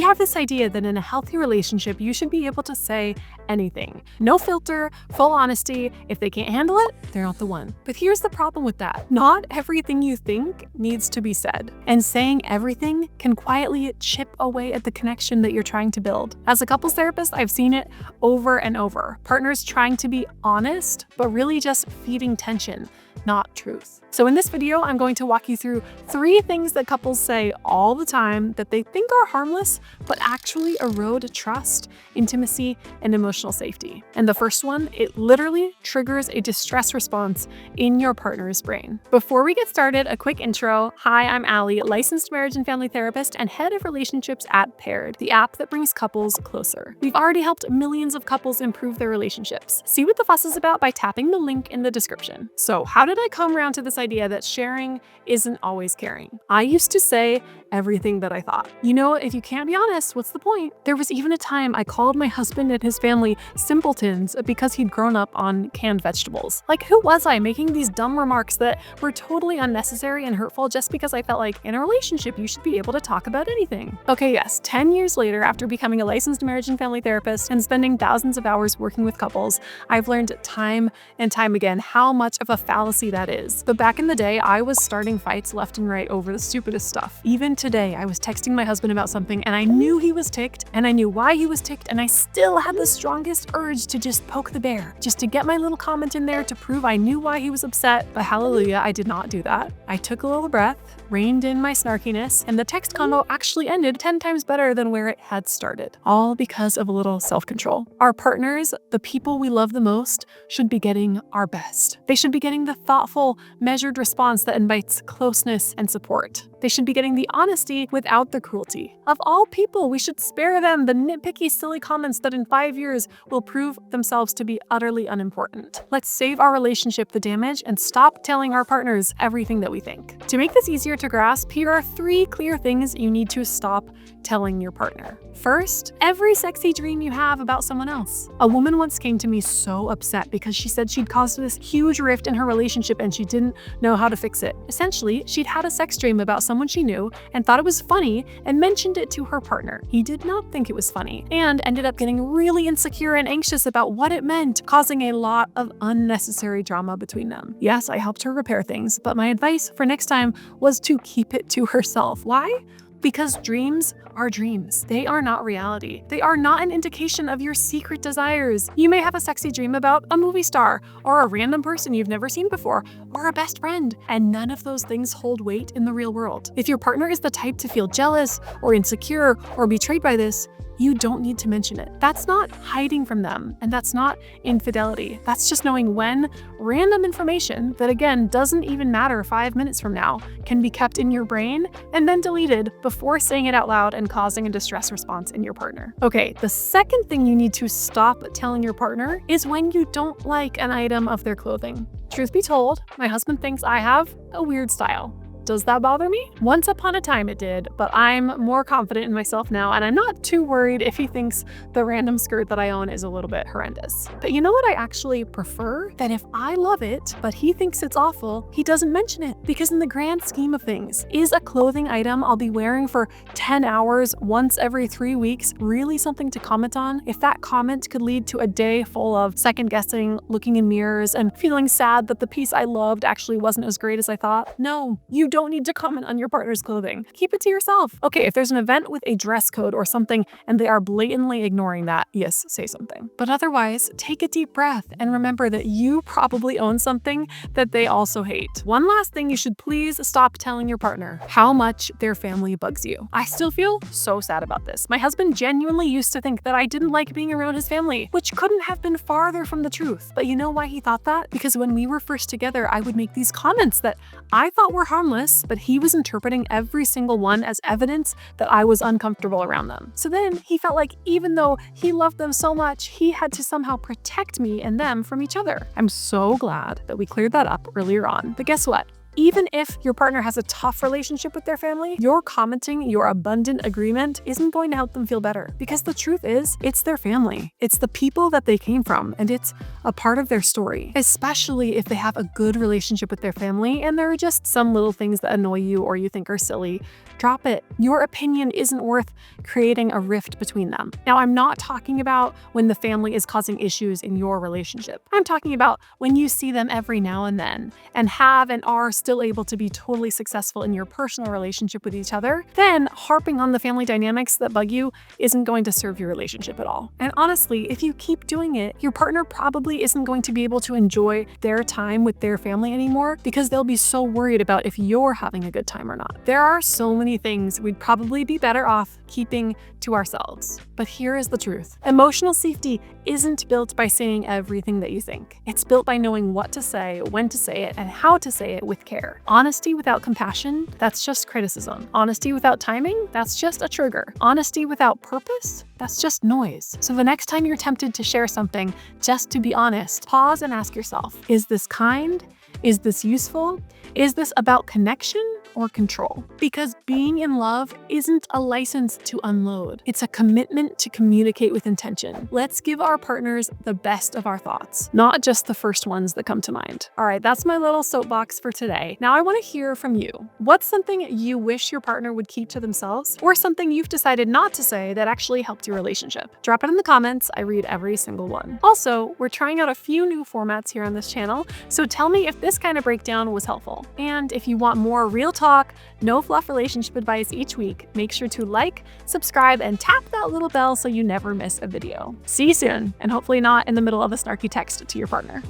have this idea that in a healthy relationship, you should be able to say anything. No filter, full honesty. If they can't handle it, they're not the one. But here's the problem with that. Not everything you think needs to be said. And saying everything can quietly chip away at the connection that you're trying to build. As a couples therapist, I've seen it over and over. Partners trying to be honest, but really just feeding tension, not truth. So in this video, I'm going to walk you through 3 things that couples say all the time that they think are harmless, but actually erode trust, intimacy, and emotional safety. And the first one, it literally triggers a distress response in your partner's brain. Before we get started, a quick intro. Hi, I'm Allie, licensed marriage and family therapist and head of relationships at Paired, the app that brings couples closer. We've already helped millions of couples improve their relationships. See what the fuss is about by tapping the link in the description. So how did I come around to this idea that sharing isn't always caring? I used to say everything that I thought. You know, if you can't be honest, what's the point? There was even a time I called my husband and his family simpletons because he'd grown up on canned vegetables. Like, who was I making these dumb remarks that were totally unnecessary and hurtful just because I felt like in a relationship you should be able to talk about anything? Okay, yes, 10 years later, after becoming a licensed marriage and family therapist and spending thousands of hours working with couples, I've learned time and time again how much of a fallacy that is. But back in the day, I was starting fights left and right over the stupidest stuff. Even today, I was texting my husband about something and I knew he was ticked and I knew why he was ticked, and I still had the strongest urge to just poke the bear, just to get my little comment in there to prove I knew why he was upset. But hallelujah, I did not do that. I took a little breath, reined in my snarkiness, and the text convo actually ended 10 times better than where it had started. All because of a little self-control. Our partners, the people we love the most, should be getting our best. They should be getting the thoughtful, measured response that invites closeness and support. They should be getting the honesty without the cruelty. Of all people, we should spare them the nitpicky, silly comments that in 5 years will prove themselves to be utterly unimportant. Let's save our relationship the damage and stop telling our partners everything that we think. To make this easier to grasp, here are 3 clear things you need to stop telling your partner. First, every sexy dream you have about someone else. A woman once came to me so upset because she said she'd caused this huge rift in her relationship and she didn't know how to fix it. Essentially, she'd had a sex dream about someone she knew and thought it was funny and mentioned it to her partner. He did not think it was funny and ended up getting really insecure and anxious about what it meant, causing a lot of unnecessary drama between them. Yes, I helped her repair things, but my advice for next time was to keep it to herself. Why? Because dreams are dreams. They are not reality. They are not an indication of your secret desires. You may have a sexy dream about a movie star or a random person you've never seen before or a best friend, and none of those things hold weight in the real world. If your partner is the type to feel jealous or insecure or betrayed by this, you don't need to mention it. That's not hiding from them, and that's not infidelity. That's just knowing when random information that, again, doesn't even matter 5 minutes from now can be kept in your brain and then deleted before saying it out loud and causing a distress response in your partner. Okay, the second thing you need to stop telling your partner is when you don't like an item of their clothing. Truth be told, my husband thinks I have a weird style. Does that bother me? Once upon a time it did, but I'm more confident in myself now, and I'm not too worried if he thinks the random skirt that I own is a little bit horrendous. But you know what I actually prefer? That if I love it, but he thinks it's awful, he doesn't mention it. Because in the grand scheme of things, is a clothing item I'll be wearing for 10 hours once every 3 weeks really something to comment on? If that comment could lead to a day full of second guessing, looking in mirrors, and feeling sad that the piece I loved actually wasn't as great as I thought, no, you don't need to comment on your partner's clothing. Keep it to yourself. Okay, if there's an event with a dress code or something and they are blatantly ignoring that, yes, say something. But otherwise, take a deep breath and remember that you probably own something that they also hate. One last thing you should please stop telling your partner: how much their family bugs you. I still feel so sad about this. My husband genuinely used to think that I didn't like being around his family, which couldn't have been farther from the truth. But you know why he thought that? Because when we were first together, I would make these comments that I thought were harmless, but he was interpreting every single one as evidence that I was uncomfortable around them. So then he felt like even though he loved them so much, he had to somehow protect me and them from each other. I'm so glad that we cleared that up earlier on. But guess what? Even if your partner has a tough relationship with their family, your commenting your abundant agreement isn't going to help them feel better. Because the truth is, it's their family. It's the people that they came from, and it's a part of their story. Especially if they have a good relationship with their family and there are just some little things that annoy you or you think are silly. Drop it. Your opinion isn't worth creating a rift between them. Now, I'm not talking about when the family is causing issues in your relationship. I'm talking about when you see them every now and then and have and are still able to be totally successful in your personal relationship with each other. Then harping on the family dynamics that bug you isn't going to serve your relationship at all. And honestly, if you keep doing it, your partner probably isn't going to be able to enjoy their time with their family anymore because they'll be so worried about if you're having a good time or not. There are so many things we'd probably be better off keeping to ourselves. But here is the truth. Emotional safety isn't built by saying everything that you think. It's built by knowing what to say, when to say it, and how to say it with care. Honesty without compassion, that's just criticism. Honesty without timing, that's just a trigger. Honesty without purpose, that's just noise. So the next time you're tempted to share something, just to be honest, pause and ask yourself, is this kind? Is this useful? Is this about connection or control? Because being in love isn't a license to unload. It's a commitment to communicate with intention. Let's give our partners the best of our thoughts, not just the first ones that come to mind. All right, that's my little soapbox for today. Now I want to hear from you. What's something you wish your partner would keep to themselves, or something you've decided not to say that actually helped your relationship? Drop it in the comments. I read every single one. Also, we're trying out a few new formats here on this channel, so tell me if this kind of breakdown was helpful. And if you want more real talk, no fluff relationship advice each week, make sure to like, subscribe, and tap that little bell so you never miss a video. See you soon, and hopefully not in the middle of a snarky text to your partner.